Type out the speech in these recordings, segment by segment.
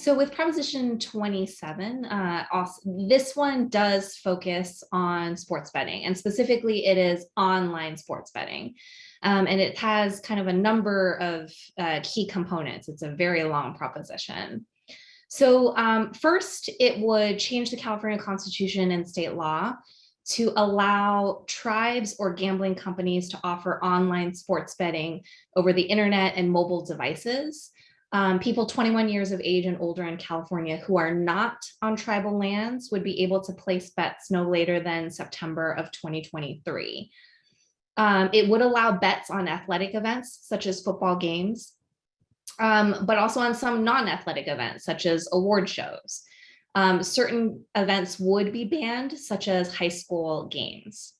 So with Proposition 27, this one does focus on sports betting, and specifically it is online sports betting. And it has kind of a number of key components. It's a very long proposition. So first, it would change the California Constitution and state law to allow tribes or gambling companies to offer online sports betting over the internet and mobile devices. People 21 years of age and older in California who are not on tribal lands would be able to place bets no later than September of 2023. It would allow bets on athletic events such as football games, but also on some non-athletic events such as award shows. Certain events would be banned, such as high school games.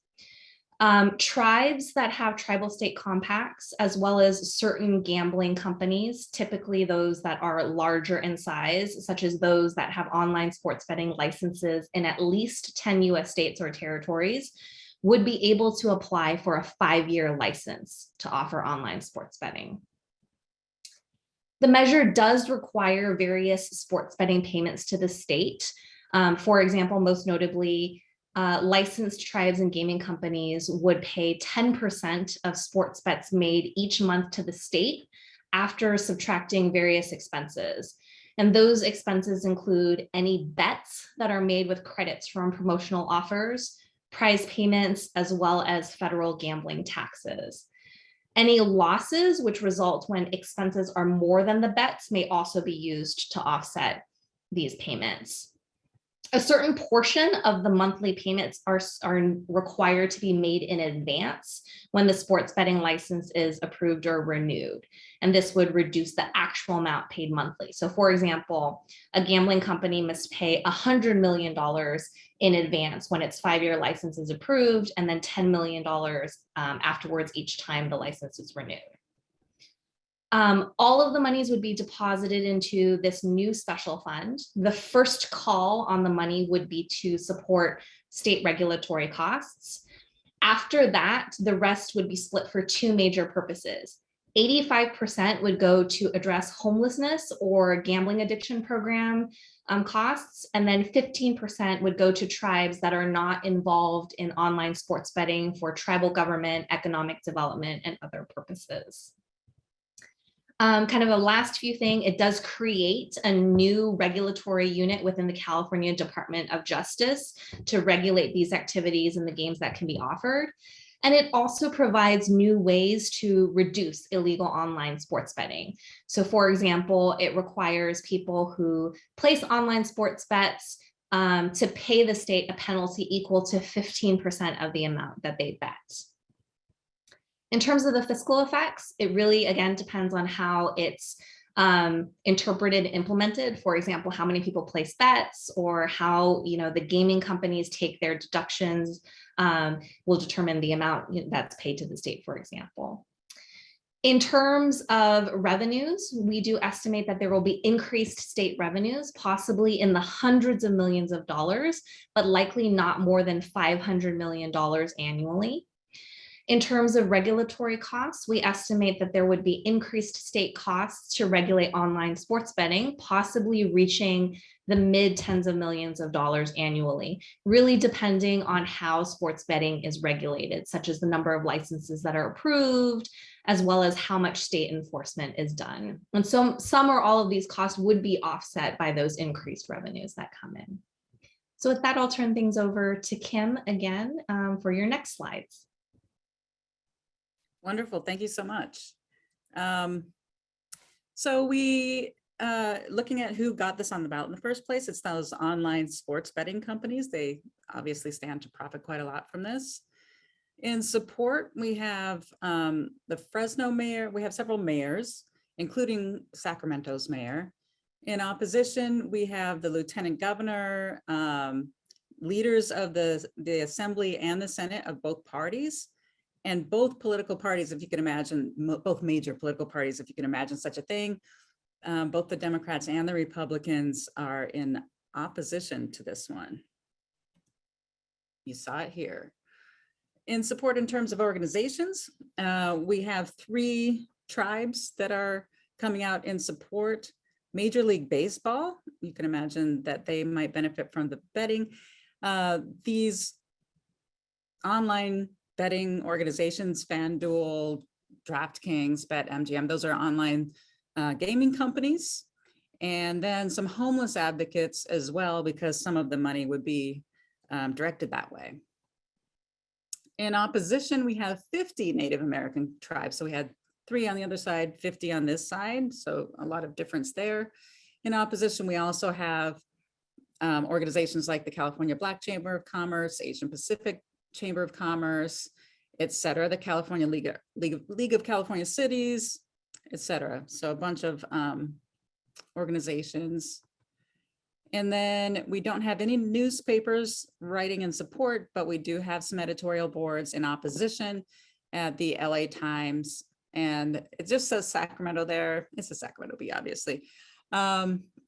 Tribes that have tribal state compacts, as well as certain gambling companies, typically those that are larger in size, such as those that have online sports betting licenses in at least 10 US states or territories, would be able to apply for a 5-year license to offer online sports betting. The measure does require various sports betting payments to the state. For example, most notably, licensed tribes and gaming companies would pay 10% of sports bets made each month to the state after subtracting various expenses. And those expenses include any bets that are made with credits from promotional offers, prize payments, as well as federal gambling taxes. Any losses which result when expenses are more than the bets may also be used to offset these payments. A certain portion of the monthly payments are required to be made in advance when the sports betting license is approved or renewed. And this would reduce the actual amount paid monthly. So for example, a gambling company must pay $100 million in advance when its 5-year license is approved, and then $10 million afterwards each time the license is renewed. All of the monies would be deposited into this new special fund. The first call on the money would be to support state regulatory costs. After that, the rest would be split for 2 major purposes. 85% would go to address homelessness or gambling addiction program costs, and then 15% would go to tribes that are not involved in online sports betting for tribal government, economic development, and other purposes. Kind of a last few thing, it does create a new regulatory unit within the California Department of Justice to regulate these activities and the games that can be offered. And it also provides new ways to reduce illegal online sports betting. So for example, it requires people who place online sports bets to pay the state a penalty equal to 15% of the amount that they bet. In terms of the fiscal effects, it really, again, depends on how it's interpreted and implemented. For example, how many people place bets, or how the gaming companies take their deductions will determine the amount that's paid to the state, for example. In terms of revenues, we do estimate that there will be increased state revenues, possibly in the hundreds of millions of dollars, but likely not more than $500 million annually. In terms of regulatory costs, we estimate that there would be increased state costs to regulate online sports betting, possibly reaching the mid-tens of millions of dollars annually, really depending on how sports betting is regulated, such as the number of licenses that are approved, as well as how much state enforcement is done. And so some or all of these costs would be offset by those increased revenues that come in. So with that, I'll turn things over to Kim again for your next slides. Wonderful, thank you so much. So we, looking at who got this on the ballot in the first place, it's those online sports betting companies. They obviously stand to profit quite a lot from this. In support, we have the Fresno mayor, we have several mayors, including Sacramento's mayor. In opposition, we have the lieutenant governor, leaders of the assembly and the Senate of both parties. And both political parties, if you can imagine, both major political parties, if you can imagine such a thing, both the Democrats and the Republicans are in opposition to this one. You saw it here. In support in terms of organizations, we have 3 tribes that are coming out in support. Major League Baseball, you can imagine that they might benefit from the betting. These online betting organizations, FanDuel, DraftKings, BetMGM, those are online gaming companies. And then some homeless advocates as well, because some of the money would be directed that way. In opposition, we have 50 Native American tribes. So we had 3 on the other side, 50 on this side. So a lot of difference there. In opposition, we also have organizations like the California Black Chamber of Commerce, Asian Pacific Chamber of Commerce, et cetera, the California League of California Cities, et cetera. So a bunch of organizations. And then we don't have any newspapers writing in support, but we do have some editorial boards in opposition at the LA Times. And it just says Sacramento there. It's a Sacramento Bee, obviously.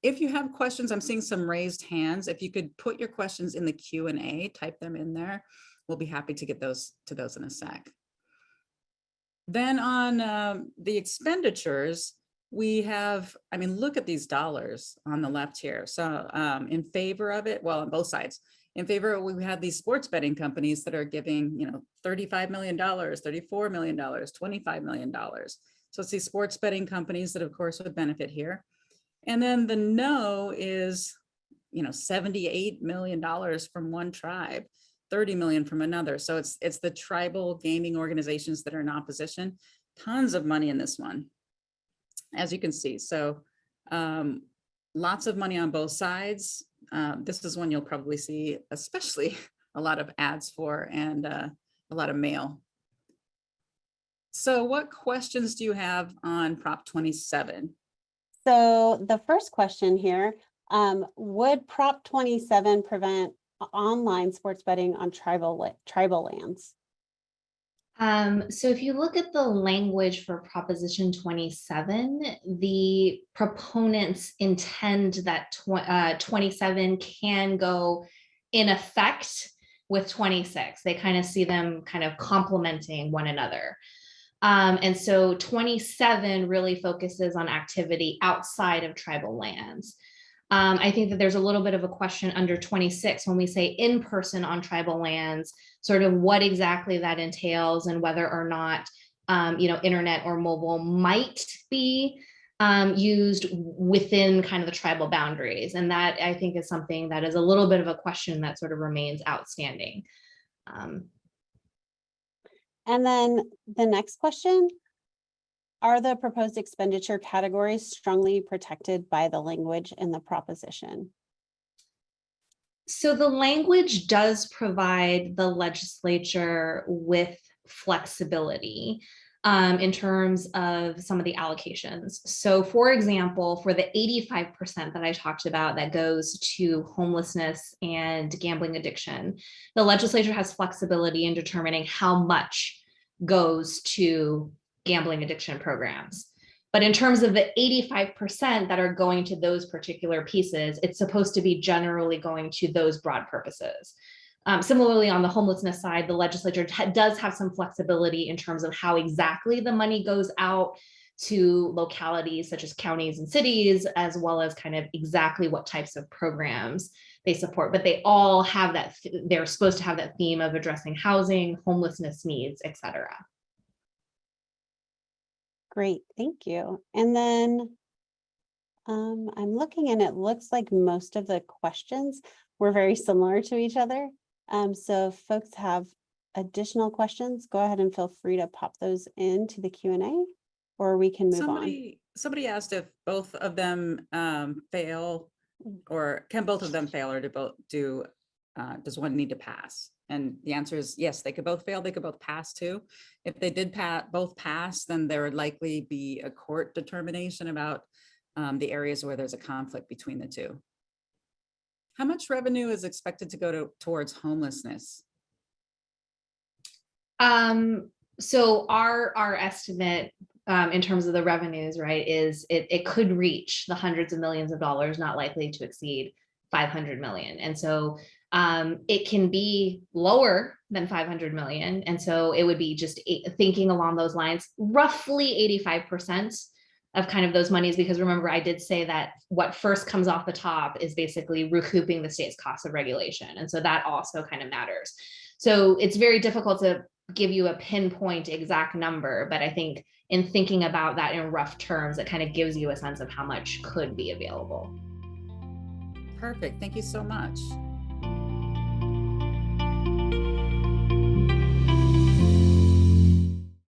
If you have questions, I'm seeing some raised hands. If you could put your questions in the Q&A, type them in there. We'll be happy to get those to those in a sec. Then on the expenditures, we have, I mean, look at these dollars on the left here. So in favor of it, well, on both sides, in favor of, we have these sports betting companies that are giving, you know, $35 million, $34 million, $25 million. So it's these sports betting companies that of course would benefit here. And then the no is, you know, $78 million from one tribe, 30 million from another. So it's the tribal gaming organizations that are in opposition. Tons of money in this one, as you can see. So lots of money on both sides. This is one you'll probably see, especially a lot of ads for, and a lot of mail. So what questions do you have on Prop 27? So the first question here, would Prop 27 prevent online sports betting on tribal lands? So if you look at the language for Proposition 27, the proponents intend that 27 can go in effect with 26. They kind of see them kind of complementing one another. And so 27 really focuses on activity outside of tribal lands. I think that there's a little bit of a question under 26 when we say in person on tribal lands, sort of what exactly that entails and whether or not, internet or mobile might be used within kind of the tribal boundaries. And that I think is something that is a little bit of a question that sort of remains outstanding. And then the next question, are the proposed expenditure categories strongly protected by the language in the proposition? So the language does provide the legislature with flexibility in terms of some of the allocations. So for example, for the 85% that I talked about that goes to homelessness and gambling addiction, the legislature has flexibility in determining how much goes to gambling addiction programs. But in terms of the 85% that are going to those particular pieces, it's supposed to be generally going to those broad purposes. Similarly, on the homelessness side, the legislature does have some flexibility in terms of how exactly the money goes out to localities such as counties and cities, as well as kind of exactly what types of programs they support. But they all have that, they're supposed to have that theme of addressing housing, homelessness needs, et cetera. Great, thank you. And then I'm looking and it looks like most of the questions were very similar to each other. So if folks have additional questions, go ahead and feel free to pop those into the Q&A, or we can move on. Somebody asked if both of them fail, or can both of them fail, or does one need to pass? And the answer is yes, they could both fail, they could both pass too. If they did both pass, then there would likely be a court determination about the areas where there's a conflict between the two. How much revenue is expected to go towards homelessness? So our estimate in terms of the revenues, right, is it could reach the hundreds of millions of dollars, not likely to exceed 500 million. And so it can be lower than 500 million. And so it would be just thinking along those lines, roughly 85% of kind of those monies, because remember, I did say that what first comes off the top is basically recouping the state's cost of regulation. And so that also kind of matters. So it's very difficult to give you a pinpoint exact number, but I think in thinking about that in rough terms, it kind of gives you a sense of how much could be available. Perfect. Thank you so much.